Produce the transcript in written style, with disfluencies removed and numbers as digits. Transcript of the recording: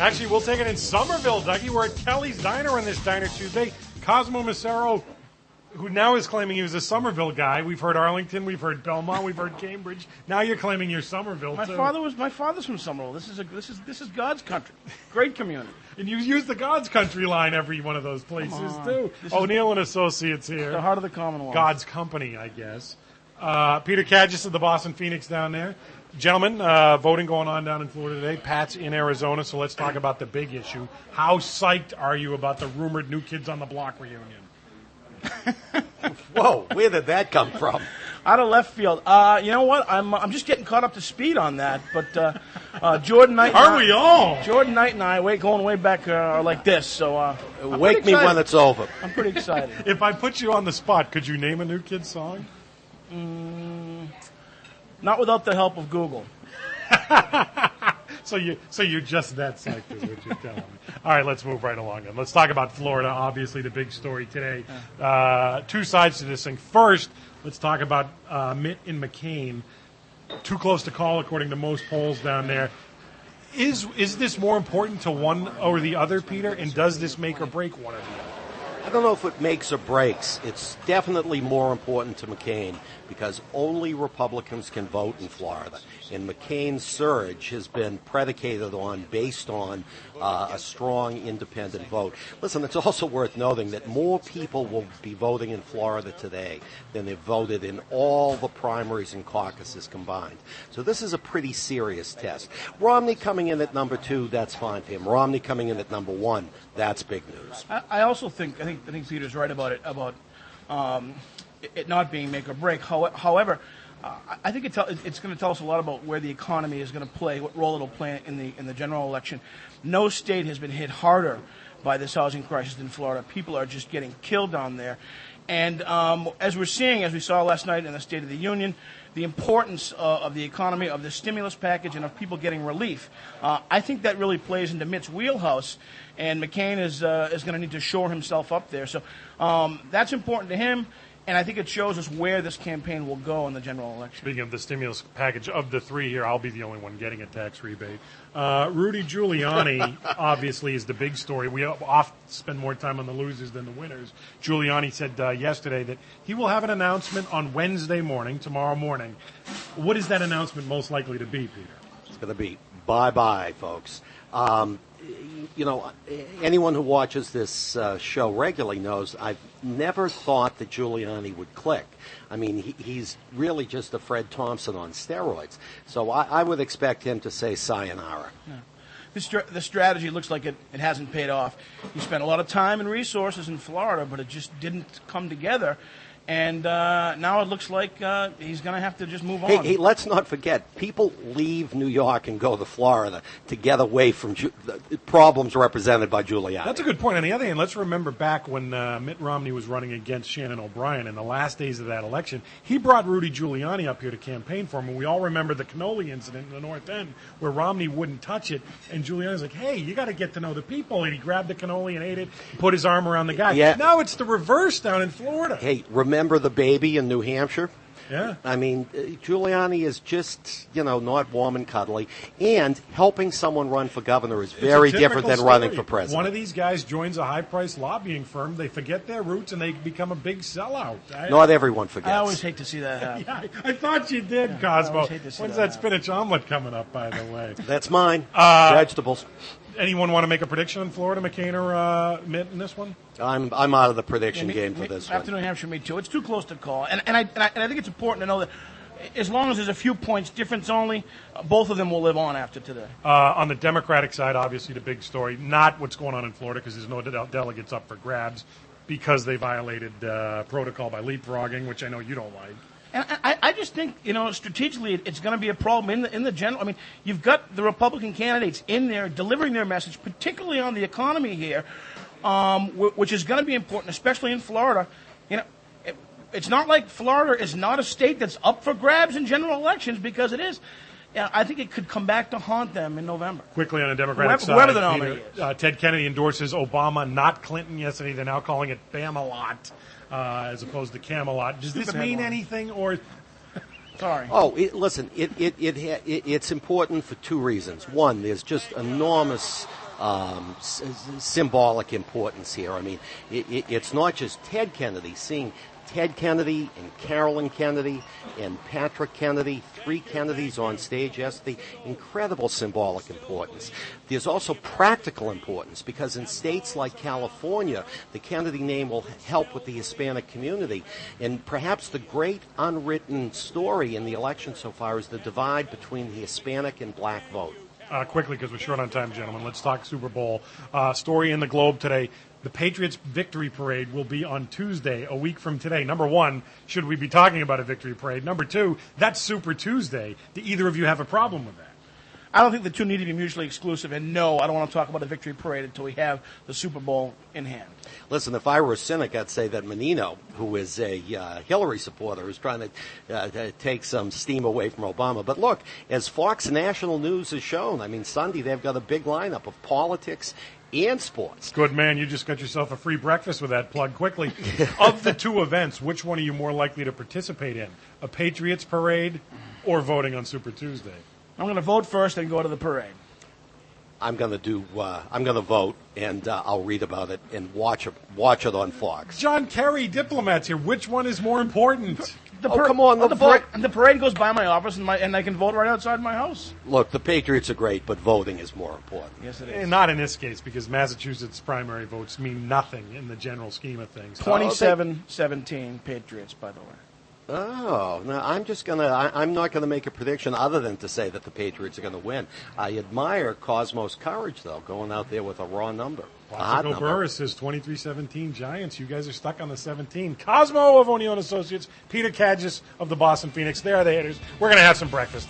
Actually, we'll take it in Somerville, Dougie. We're at Kelly's Diner on this Diner Tuesday. Cosmo Macero, who now is claiming he was a Somerville guy. We've heard Arlington, we've heard Belmont, we've heard Cambridge. Now you're claiming you're Somerville too. My father's from Somerville. This is God's country. Great community. And you use the God's country line every one of those places too. O'Neill and Associates here. The heart of the Commonwealth. God's company, I guess. Peter Kagis of the Boston Phoenix down there. Gentlemen, voting going on down in Florida today. Pat's in Arizona, so let's talk about the big issue. How psyched are you about the rumored New Kids on the Block reunion? Whoa, where did that come from? Out of left field. You know what? I'm just getting caught up to speed on that. But Jordan Knight. Are we all? Jordan Knight and I, going way back, are like this. So wake me when it's over. I'm pretty excited. If I put you on the spot, could you name a New Kids song? Not without the help of Google. So you're just that psyched is what you're telling me. All right, let's move right along then. Let's talk about Florida, obviously the big story today. Two sides to this thing. First, let's talk about Mitt and McCain. Too close to call, according to most polls down there. Is this more important to one or the other, Peter? And does this make or break one or the other? I don't know if it makes or breaks. It's definitely more important to McCain because only Republicans can vote in Florida. And McCain's surge has been predicated on, based on a strong independent vote. Listen, it's also worth noting that more people will be voting in Florida today than they've voted in all the primaries and caucuses combined. So this is a pretty serious test. Romney coming in at number 2, that's fine for him. Romney coming in at number 1, that's big news. I also think Peter's right about it, it not being make or break. However, I think it's going to tell us a lot about where the economy is going to play, what role it'll play in the general election. No state has been hit harder by this housing crisis than Florida. People are just getting killed down there. And as we saw last night in the State of the Union, the importance of the economy, of the stimulus package, and of people getting relief. I think that really plays into Mitt's wheelhouse, and McCain is going to need to shore himself up there. So that's important to him. And I think it shows us where this campaign will go in the general election. Speaking of the stimulus package, of the three here, I'll be the only one getting a tax rebate. Rudy Giuliani, obviously, is the big story. We often spend more time on the losers than the winners. Giuliani said yesterday that he will have an announcement on Wednesday morning, tomorrow morning. What is that announcement most likely to be, Peter? It's going to be bye-bye, folks. Anyone who watches this show regularly knows I've never thought that Giuliani would click. I mean, he's really just a Fred Thompson on steroids. So I would expect him to say sayonara. Yeah. The strategy looks like it hasn't paid off. He spent a lot of time and resources in Florida, but it just didn't come together. And now it looks like he's going to have to just move on. Hey, let's not forget, people leave New York and go to Florida to get away from the problems represented by Giuliani. That's a good point. On the other hand, let's remember back when Mitt Romney was running against Shannon O'Brien in the last days of that election. He brought Rudy Giuliani up here to campaign for him, and we all remember the cannoli incident in the North End where Romney wouldn't touch it, and Giuliani's like, hey, you got to get to know the people, and he grabbed the cannoli and ate it, put his arm around the guy. Yeah. Now it's the reverse down in Florida. Hey, remember the baby in New Hampshire? Yeah. I mean, Giuliani is just, not warm and cuddly. And helping someone run for governor is very different than running for president. One of these guys joins a high-priced lobbying firm. They forget their roots, and they become a big sellout. Not everyone forgets. I always hate to see that happen. Yeah, I thought you did, Cosmo. When's that spinach omelet coming up, by the way? That's mine. Vegetables. Anyone want to make a prediction on Florida, McCain or Mitt in this one? I'm out of the prediction game for this one. After New Hampshire, me too. It's too close to call. And I think it's important to know that as long as there's a few points difference only, both of them will live on after today. On the Democratic side, obviously the big story, not what's going on in Florida because there's no delegates up for grabs because they violated protocol by leapfrogging, which I know you don't like. And I just think, strategically it's going to be a problem in the general. I mean, you've got the Republican candidates in there delivering their message, particularly on the economy here, which is going to be important, especially in Florida. It's not like Florida is not a state that's up for grabs in general elections because it is. I think it could come back to haunt them in November. Quickly on the Democratic side, whoever the nominee is. Ted Kennedy endorses Obama, not Clinton yesterday. They're now calling it Bamalot as opposed to Camelot. Does this mean anything, or? Sorry. Oh, listen, it's important for two reasons. One, there's just enormous symbolic importance here. I mean, it's not just Ted Kennedy. Seeing Ted Kennedy and Carolyn Kennedy and Patrick Kennedy, 3 Kennedys on stage yesterday, incredible symbolic importance. There's also practical importance because in states like California, the Kennedy name will help with the Hispanic community. And perhaps the great unwritten story in the election so far is the divide between the Hispanic and black vote. Quickly, because we're short on time, gentlemen, let's talk Super Bowl. Story in the Globe today. The Patriots victory parade will be on Tuesday, a week from today. Number one, should we be talking about a victory parade? Number two, that's Super Tuesday. Do either of you have a problem with that? I don't think the two need to be mutually exclusive, and no, I don't want to talk about a victory parade until we have the Super Bowl in hand. Listen, if I were a cynic, I'd say that Menino, who is a Hillary supporter, is trying to take some steam away from Obama. But look, as Fox National News has shown, I mean, Sunday they've got a big lineup of politics and sports. Good man, you just got yourself a free breakfast with that plug. Quickly, of the two events, which one are you more likely to participate in? A Patriots parade or voting on Super Tuesday? I'm going to vote first and go to the parade. I'm going to vote, and I'll read about it and watch it on Fox. John Kerry, diplomats here. Which one is more important? Come on, the parade goes by my office, and I can vote right outside my house. Look, the Patriots are great, but voting is more important. Yes, it is. Not in this case, because Massachusetts primary votes mean nothing in the general scheme of things. 27-17 Patriots, by the way. Oh, no, I'm not gonna make a prediction other than to say that the Patriots are gonna win. I admire Cosmo's courage, though, going out there with a raw number. Placido Burris says 23-17 Giants. You guys are stuck on the 17. Cosmo of O'Neill & Associates, Peter Kagis of the Boston Phoenix. There are the hitters. We're going to have some breakfast.